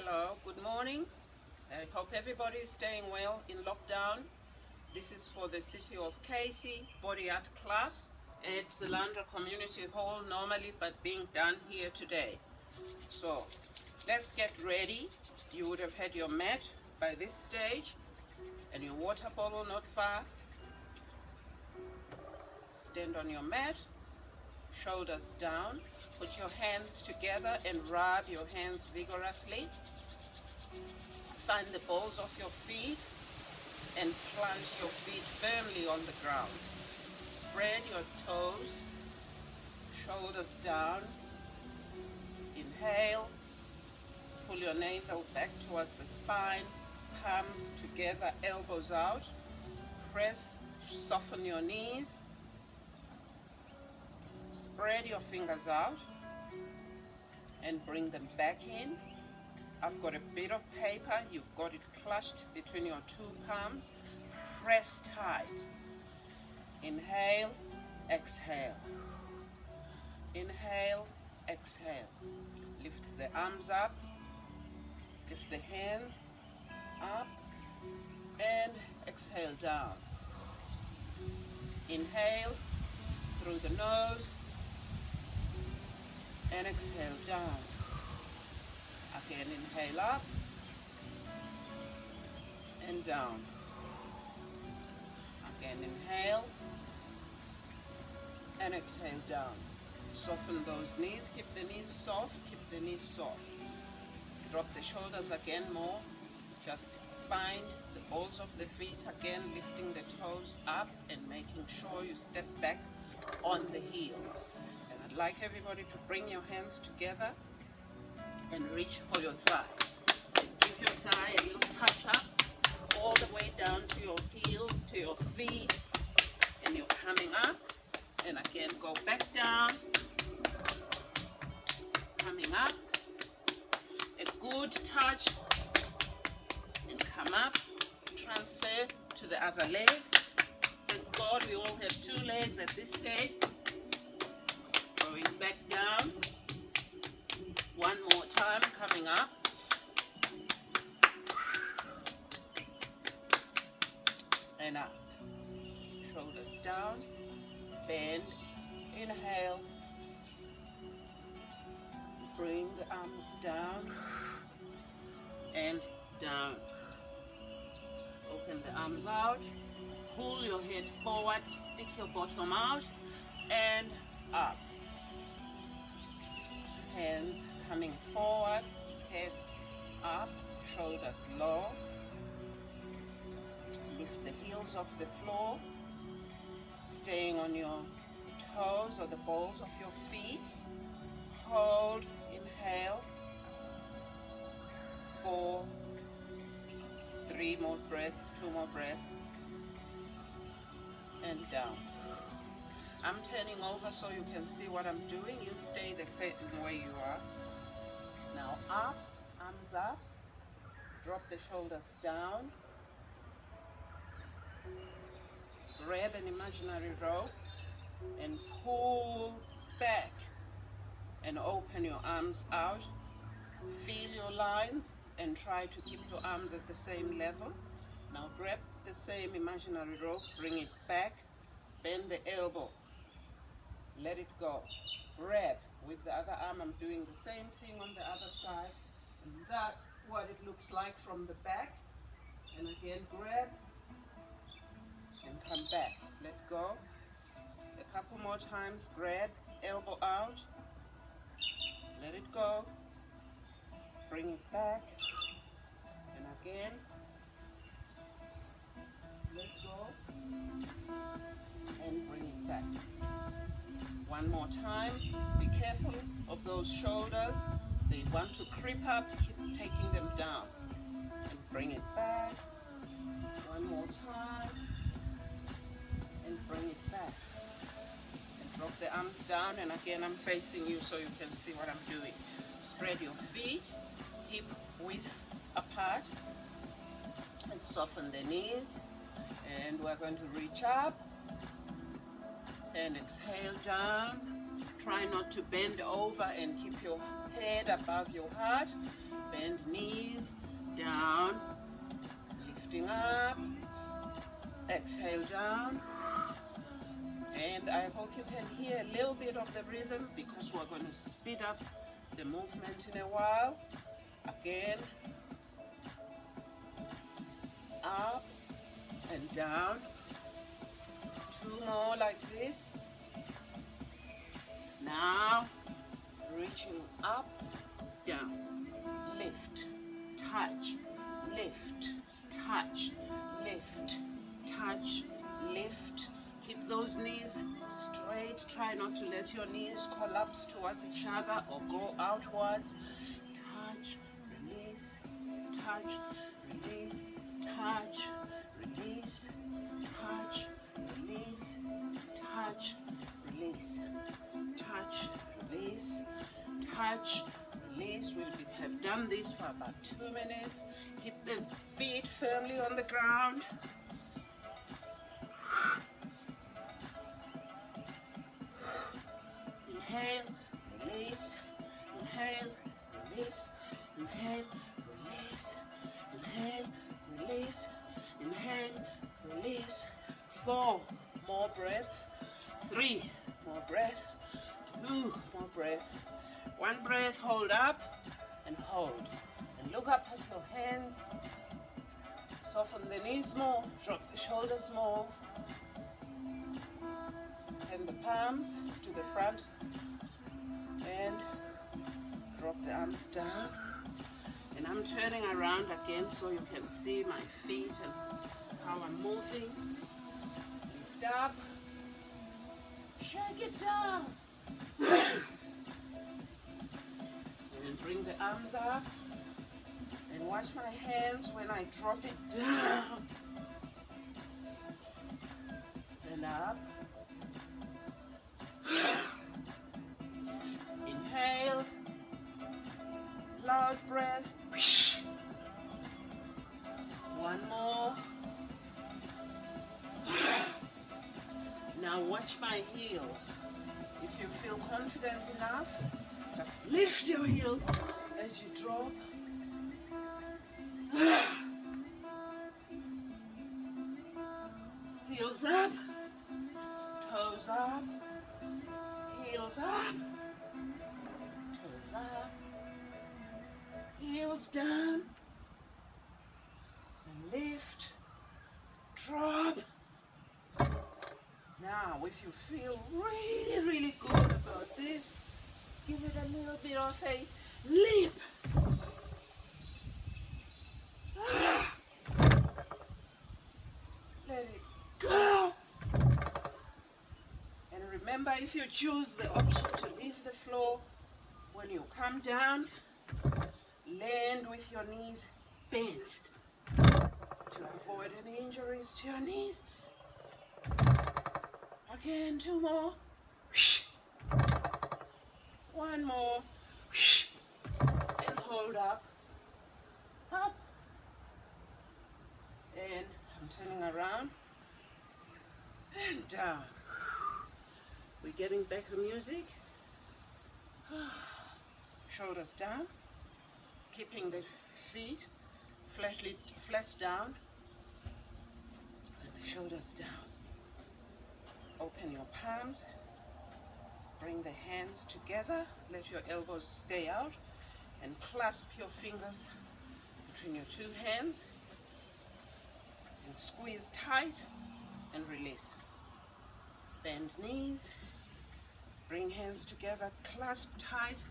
Hello, good morning. I hope everybody is staying well in lockdown. This is for the City of Casey body art class. It's the Landra Community Hall normally, but being done here today. So let's get ready. You would have had your mat by this stage and your water bottle not far. Stand on your mat, shoulders down, put your hands together and rub your hands vigorously. Find the balls of your feet and plant your feet firmly on the ground. Spread your toes, shoulders down. Inhale, pull your navel back towards the spine, palms together, elbows out. Press, soften your knees. Spread your fingers out and bring them back in. I've got a bit of paper. You've got it clutched between your two palms. Press tight. Inhale, exhale. Inhale, exhale. Lift the arms up. Lift the hands up and exhale down. Inhale through the nose and exhale down. Again, inhale up and down. Again, inhale and exhale down. Soften those knees. Keep the knees soft. Keep the knees soft. Drop the shoulders again more. Just find the balls of the feet again, lifting the toes up and making sure you step back on the heels. And I'd like everybody to bring your hands together and reach for your thigh. Give your thigh a little touch up all the way down to your heels, to your feet, and you're coming up. And again, go back down, coming up. A good touch, and come up. Transfer to the other leg. Thank God we all have two legs at this stage. Going back down. One more time, coming up. And up. Shoulders down. Bend. Inhale. Bring the arms down. And down. Open the arms out. Pull your head forward. Stick your bottom out. And up. Hands coming forward, chest up, shoulders low. Lift the heels off the floor, staying on your toes or the balls of your feet. Hold, inhale. 4, 3 more breaths, 2 more breaths, and down. I'm turning over so you can see what I'm doing. You stay the same way you are. Now up, arms up, drop the shoulders down, grab an imaginary rope and pull back and open your arms out. Feel your lines and try to keep your arms at the same level. Now grab the same imaginary rope, bring it back, bend the elbow, let it go. Grab with the other arm. I'm doing the same thing on the other side. And that's what it looks like from the back. And again, grab and come back. Let go. A couple more times. Grab, elbow out. Let it go. Bring it back. And again. Let go. And bring it back. One more time. Be careful of those shoulders. They want to creep up. Keep taking them down. And bring it back. One more time. And bring it back. And drop the arms down. And again, I'm facing you so you can see what I'm doing. Spread your feet, hip width apart. And soften the knees. And we're going to reach up. And exhale down. Try not to bend over and keep your head above your heart. Bend knees down, lifting up, exhale down. And I hope you can hear a little bit of the rhythm because we're going to speed up the movement in a while. Again, up and down. 2 more like this. Now, reaching up, down, lift, touch, lift, touch, lift, touch, lift. Keep those knees straight. Try not to let your knees collapse towards each other or go outwards. Touch, release, touch, release, touch, release, touch, release, touch, release, touch, release, touch, release. We have done this for about 2 minutes. Keep the feet firmly on the ground. Inhale, release, inhale, release, inhale, release, inhale, release, inhale, release. 4 more breaths, 3 more breaths, 2 more breaths. 1 breath, hold up and hold. And look up at your hands. Soften the knees more, drop the shoulders more. And the palms to the front. And drop the arms down. And I'm turning around again so you can see my feet and how I'm moving. Lift up. Shake it down. And bring the arms up. And watch my hands when I drop it down. And up. Inhale. Loud breath. 1 more. Now watch my heels. If you feel confident enough, just lift your heel as you drop. Heels up, toes up, heels up, toes up, heels down, and lift, drop. Now, if you feel really, really good about this, give it a little bit of a leap. Let it go. And remember, if you choose the option to leave the floor, when you come down, land with your knees bent to avoid any injuries to your knees. Again, 2 more. 1 more. And hold up. Up. And I'm turning around. And down. We're getting back the music. Shoulders down. Keeping the feet flat down. And the shoulders down. Open your palms, bring the hands together, let your elbows stay out, and clasp your fingers between your 2 hands, and squeeze tight and release. Bend knees, bring hands together, clasp tight,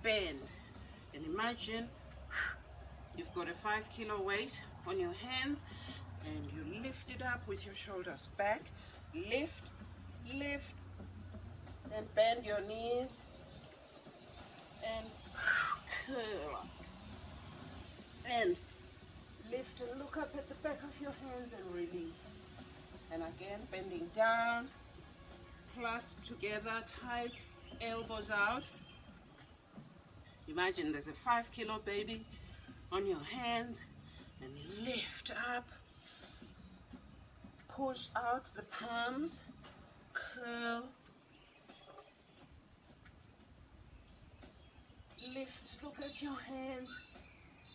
bend, and imagine you've got a 5 kilo weight on your hands, and you lift it up with your shoulders back, lift, lift, and bend your knees and curl up and lift and look up at the back of your hands and release. And again, bending down, clasp together tight, elbows out. Imagine there's a 5 kilo baby on your hands, and lift up, push out the palms, curl, lift, look at your hands,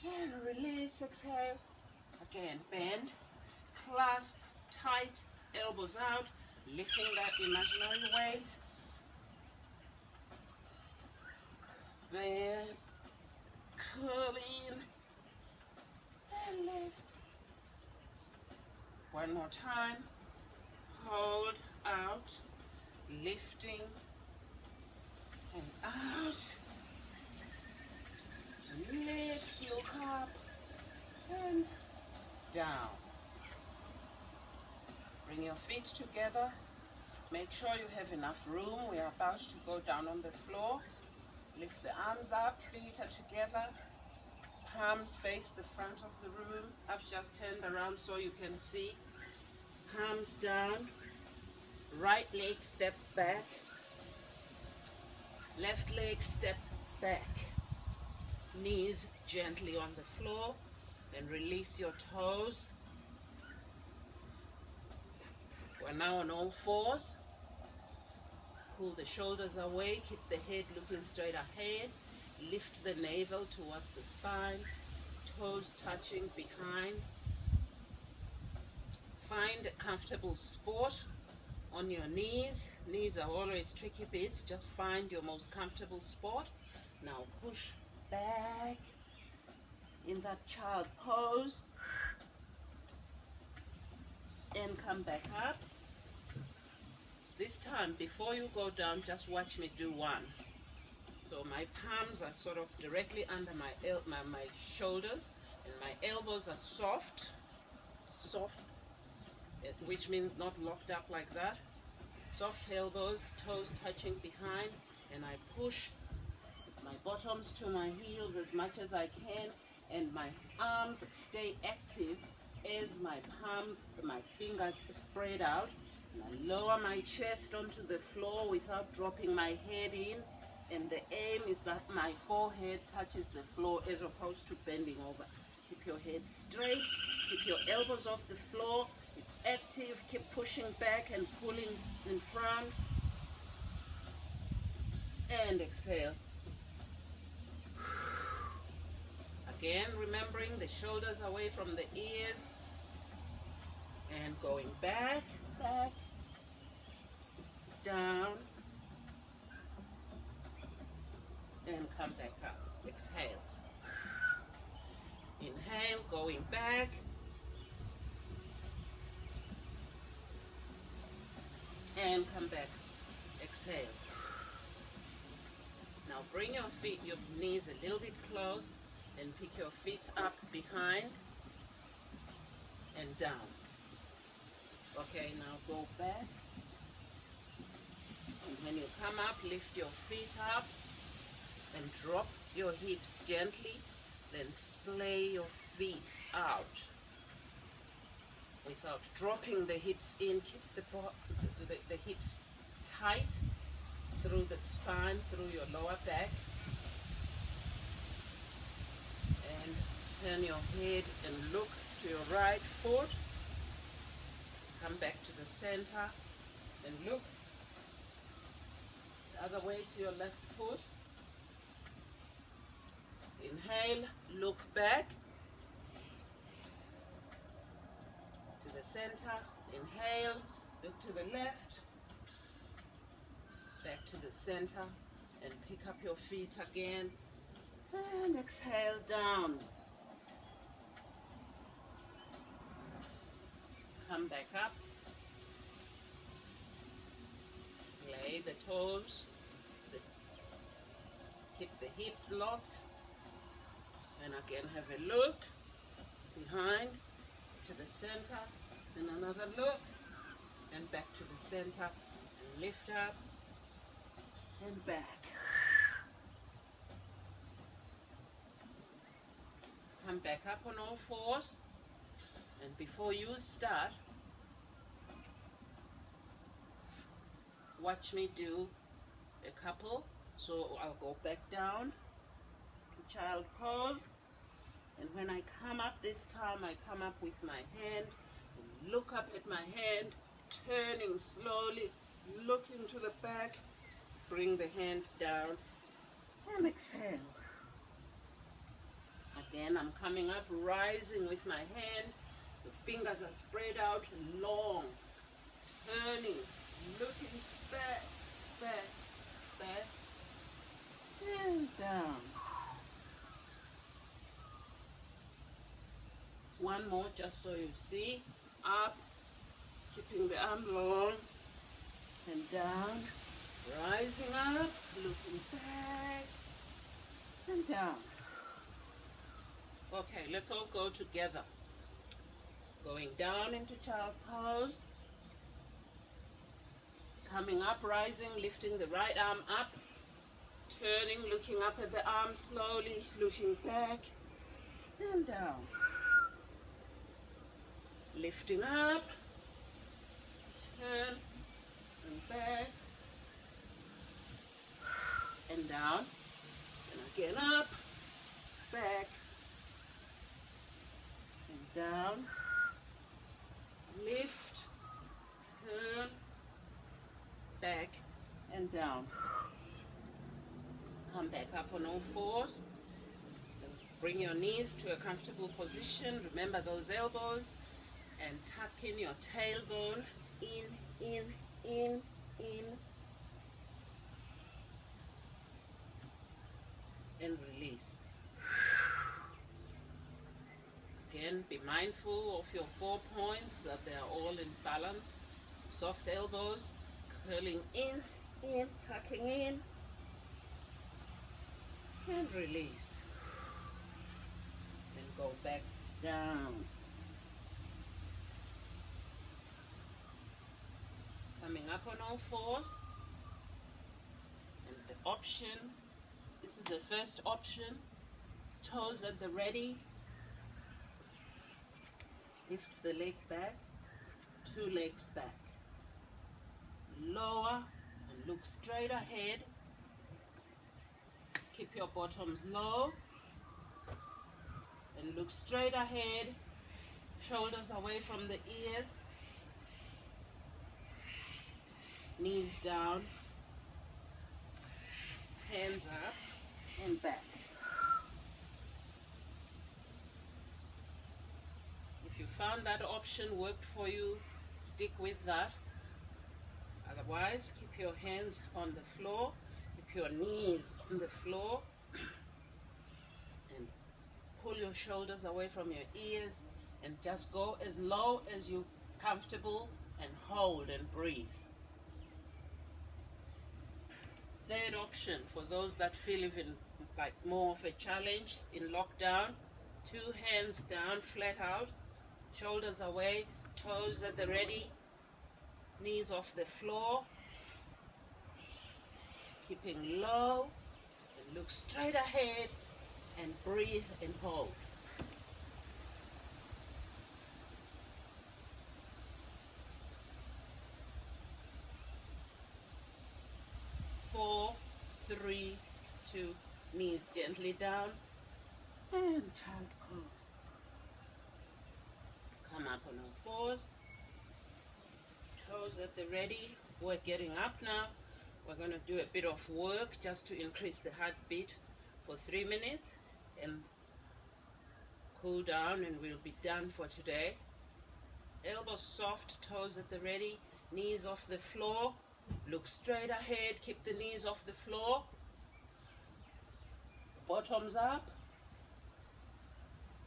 and release, exhale. Again, bend, clasp tight, elbows out, lifting that imaginary weight. Then curl in and lift. One more time. Hold out, lifting and out. Lift your cup and down. Bring your feet together. Make sure you have enough room. We are about to go down on the floor. Lift the arms up, feet are together. Palms face the front of the room. I've just turned around so you can see. Palms down. Right leg step back. Left leg step back. Knees gently on the floor. Then release your toes. We're now on all fours. Pull the shoulders away. Keep the head looking straight ahead. Lift the navel towards the spine. Toes touching behind. Find a comfortable spot on your knees. Knees are always tricky bits. Just find your most comfortable spot. Now push back in that child pose. And come back up. This time, before you go down, just watch me do one. So my palms are sort of directly under my shoulders, and my elbows are soft, which means not locked up like that. Soft elbows, toes touching behind, and I push my bottoms to my heels as much as I can, and my arms stay active as my palms, my fingers spread out. And I lower my chest onto the floor without dropping my head in. And the aim is that my forehead touches the floor as opposed to bending over. Keep your head straight. Keep your elbows off the floor. It's active. Keep pushing back and pulling in front. And exhale. Again, remembering the shoulders away from the ears. And going back, back, down, and come back up. Exhale. Inhale, going back. And come back. Exhale. Now bring your feet, your knees a little bit close, and pick your feet up behind and down. Okay, now go back. And when you come up, lift your feet up and drop your hips gently. Then splay your feet out without dropping the hips in. Keep the hips tight through the spine, through your lower back. And turn your head and look to your right foot. Come back to the center and look the other way to your left foot. Inhale, look back to the center. Inhale, look to the left, back to the center, and pick up your feet again. And exhale down. Come back up. Splay the toes. Keep the hips locked. And again, have a look behind to the center. Then another look. And back to the center. And lift up. And back. Come back up on all fours. And before you start, watch me do a couple. So I'll go back down to child pose. And when I come up this time, I come up with my hand. And look up at my hand, turning slowly, looking to the back. Bring the hand down and exhale. Again, I'm coming up, rising with my hand. The fingers are spread out, long, turning, looking back, back, back, and down. One more just so you see. Up, keeping the arm long, and down, rising up, looking back, and down. Okay, let's all go together. Going down into child pose. Coming up, rising, lifting the right arm up. Turning, looking up at the arm slowly, looking back and down. Lifting up, turn and back and down. And again up, back and down. Lift, turn, back and down. Come back up on all fours. Bring your knees to a comfortable position. Remember those elbows. And tuck in your tailbone. In. And release. Again, be mindful of your 4 points, that they are all in balance. Soft elbows, curling in, tucking in, and release. And go back down. Coming up on all fours. And the option, this is the first option. Toes at the ready. Lift the leg back, 2 legs back. Lower and look straight ahead. Keep your bottoms low and look straight ahead. Shoulders away from the ears. Knees down. Hands up and back. If you found that option worked for you, stick with that. Otherwise, keep your hands on the floor, keep your knees on the floor, and pull your shoulders away from your ears, and just go as low as you're comfortable, and hold and breathe. Third option, for those that feel even like more of a challenge in lockdown, 2 hands down, flat out, shoulders away, toes at the ready, knees off the floor, keeping low, and look straight ahead, and breathe and hold. Four, 3, 2, knees gently down, and child pose. Come up on all fours, toes at the ready. We're getting up now. We're going to do a bit of work just to increase the heartbeat for 3 minutes and cool down, and we'll be done for today. Elbows soft, toes at the ready, knees off the floor. Look straight ahead, keep the knees off the floor. Bottoms up.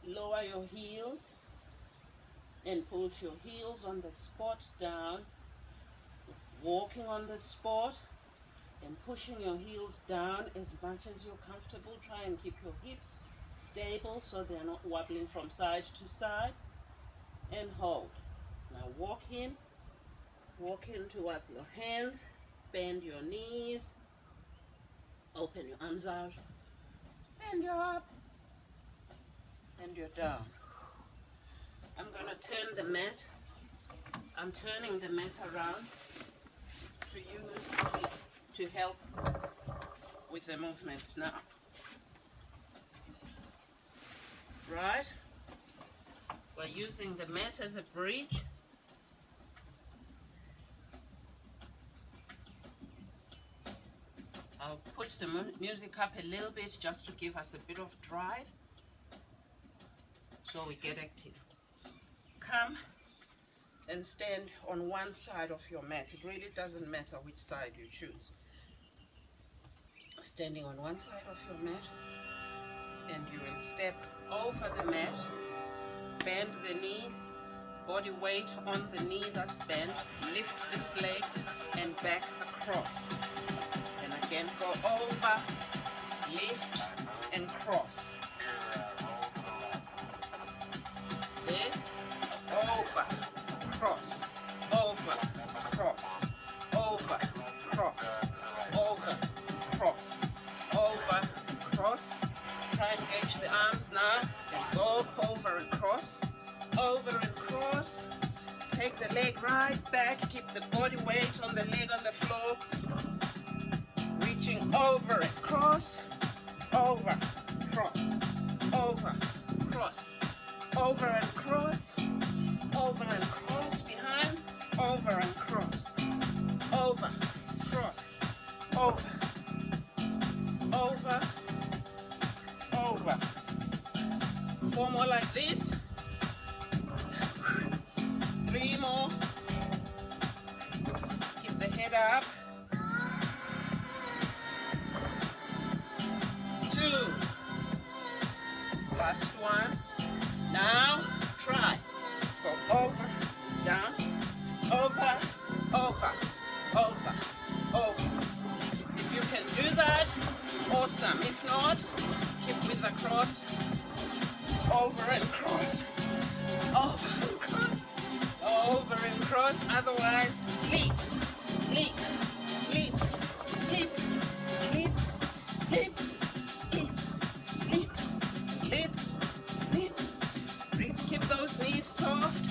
Lower your heels and push your heels on the spot down. Walking on the spot and pushing your heels down as much as you're comfortable. Try and keep your hips stable so they're not wobbling from side to side. And hold. Now walk in towards your hands. Bend your knees. Open your arms out. And you're up. And you're down. I'm going to turn the mat. I'm turning the mat around to use to help with the movement now. Right? We're using the mat as a bridge. I'll push the music up a little bit just to give us a bit of drive. so we get active. Come and stand on one side of your mat. It really doesn't matter which side you choose. Standing on one side of your mat, and you will step over the mat, bend the knee, body weight on the knee that's bent, lift this leg and back across. And again, go over, lift and cross. There, over, cross, over, cross, over, cross, over, cross, over, cross. Try and engage the arms now, and go over and cross, over and cross. Take the leg right back, keep the body weight on the leg on the floor, reaching over and cross, over, cross, over, cross, over and cross, over and cross, behind, over and cross, over, cross, over, over, over. 4 more like this. 3 more. Keep the head up. 2. Last one. Now try. Go over, down, over, over, over, over. If you can do that, awesome. If not, keep with the cross. Over and cross. Over and cross. Over and cross. Otherwise, leap, leap, leap, leap, leap, leap, leap, leap, leap, leap. Keep those knees soft.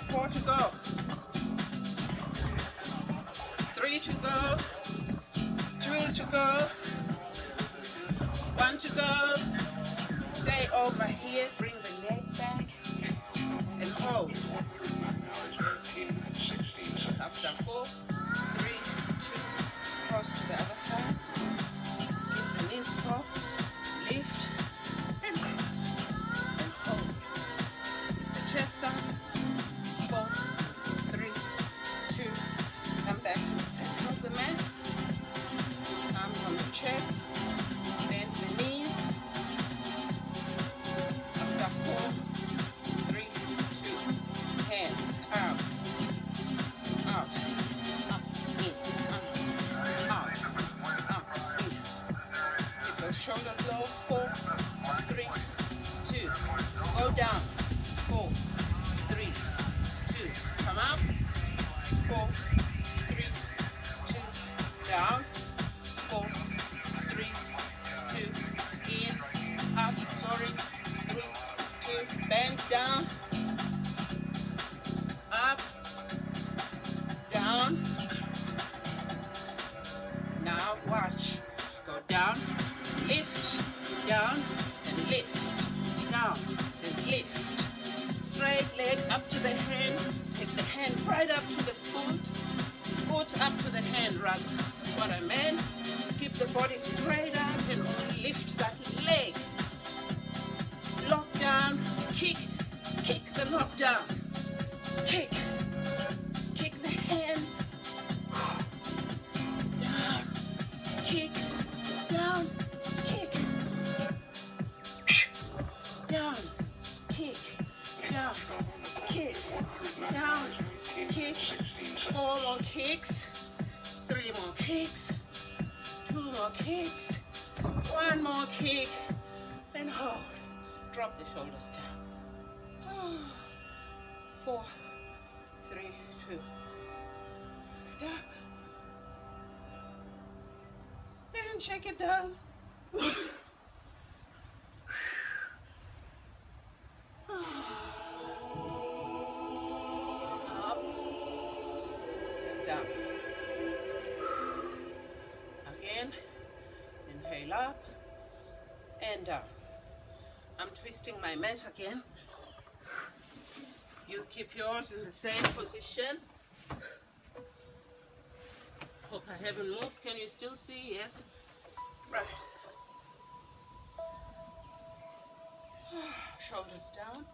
4 to go. 3 to go. 2 to go. 1 to go. Stay over here. Bring the leg back and hold. After 4, 3, 2, cross to the other side. Keep the knees soft. Lift and cross and hold. Keep the chest up. 4, 3, 2. Come back to the center of the mat. Arms on the chest. Bend the knees. After 4, 3, 2. Hands, arms. Out. Up, in, out, up, in. Keep those shoulders low. 4, 3, 2. Go down. 4, 3, 2. Come up. 4, 3, 2. Down. 4, 3, 2. In. Up. Sorry. 3, 2. Bend down. Up. Down. Now watch. Go down. Lift. Down. And lift. Down. And lift. Straight leg up to the hand. Take the hand right up to the foot. Foot up to the hand rather. That's what I meant. Keep the body straight up and only lift that leg. Lock down. Kick. Kick the lock down. Kick. Kick the hand. Down. Kick. Down. Kick. Down. Kick. Down. Kick. Down. Kick. 4 more kicks. 3 more kicks. 2 more kicks. 1 more kick. And hold. Drop the shoulders down. 4, 3, 2. Lift up. And shake it down. Up and down. Again, inhale up and down. I'm twisting my mat again. You keep yours in the same position. Hope I haven't moved. Can you still see? Yes. Right. Shoulders down.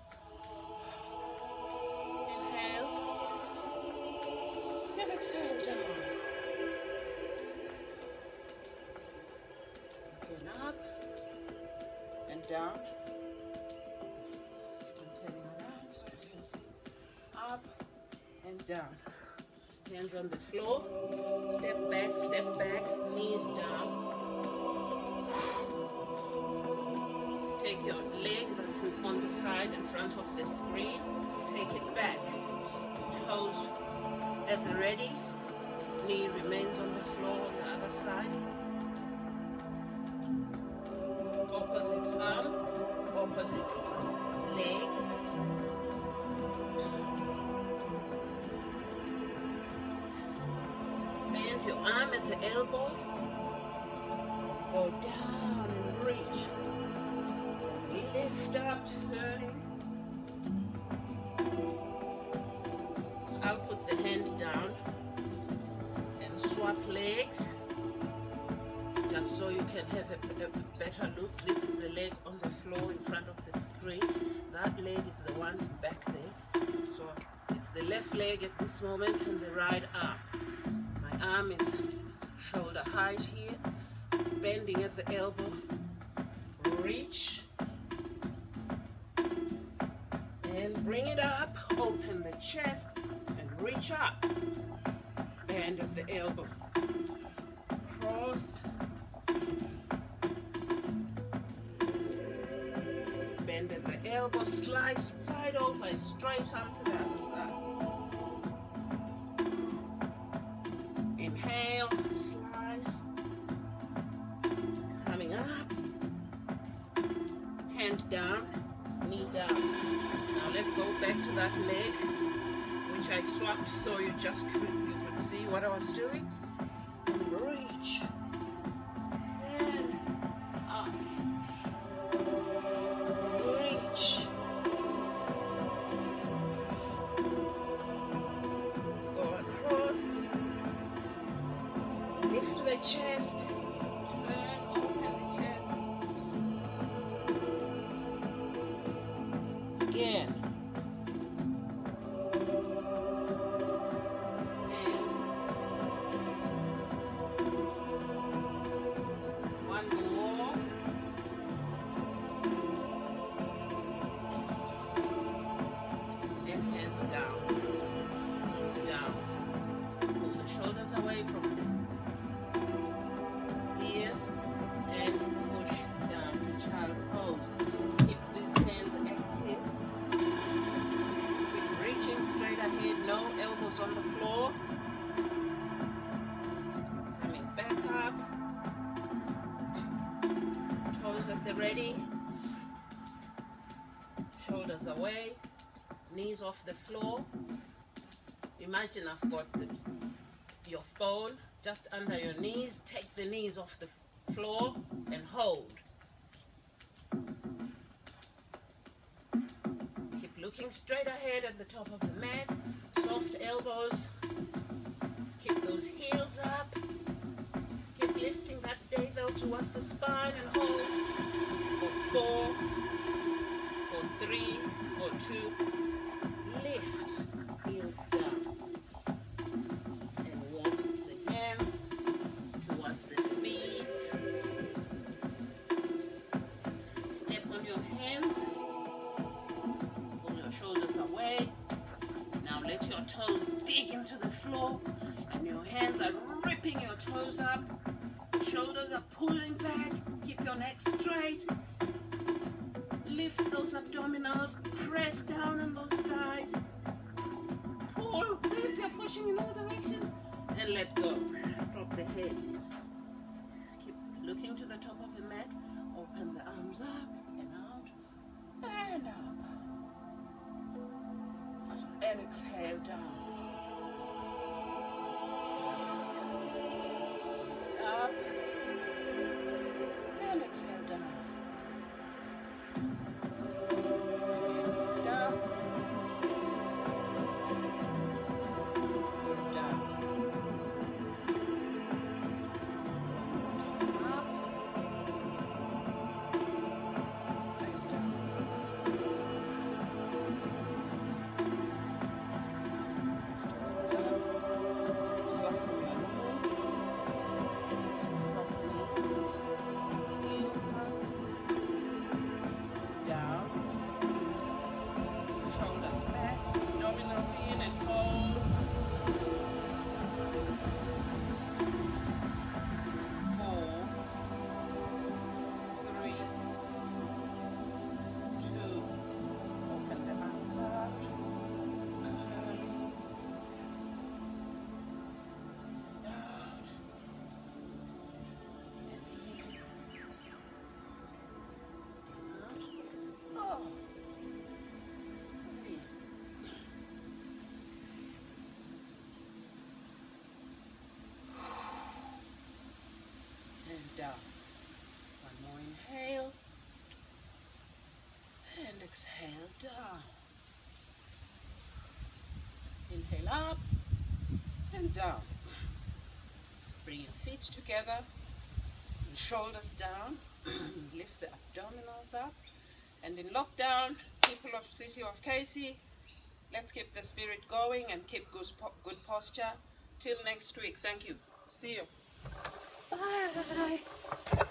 Inhale. And exhale down. Again up and down. I'm turning around so you can see. Up and down. Hands on the floor. Step back, knees down. Take your leg that's on the side in front of the screen. Take it back. Toes at the ready. Knee remains on the floor on the other side. Opposite arm, opposite leg. Bend your arm at the elbow. Go down and reach. Lift up, turning. I'll put the hand down and swap legs just so you can have a better look. This is the leg on the floor in front of the screen. That leg is the one back there. So it's the left leg at this moment and the right arm. My arm is shoulder height here, bending at the elbow. Reach. And bring it up, open the chest, and reach up. Bend at the elbow. Cross. Bend at the elbow, slice right over, straight arm to the other side. Inhale, slice. Coming up. Hand down, knee down. Let's go back to that leg, which I swapped so you could see what I was doing. And reach. And up. Reach. Go across. Lift the chest. Turn, open the chest. Again. Away from the ears and push down to child pose. Keep these hands active. Keep reaching straight ahead, no elbows on the floor. Coming back up. Toes at the ready. Shoulders away. Knees off the floor. Imagine I've got your phone just under your knees. Take the knees off the floor and hold. Keep looking straight ahead at the top of the mat. Soft elbows. Keep those heels up. Keep lifting that navel towards the spine and hold for 4, for 3, for 2. Lift, heels down. Toes dig into the floor and your hands are ripping your toes up. Shoulders are pulling back. Keep your neck straight. Lift those abdominals. Press down on those thighs. Pull, rip. You're pushing in all directions. And let go. Drop the head. Keep looking to the top of the mat. Open the arms up and out and up. And exhale down. Up. And exhale down. And lift up. Exhale down. Up. exhale down. Inhale up and down. Bring your feet together, and shoulders down. Lift the abdominals up. And in lockdown, people of City of Casey, let's keep the spirit going and keep good posture. Till next week. Thank you. See you. Bye.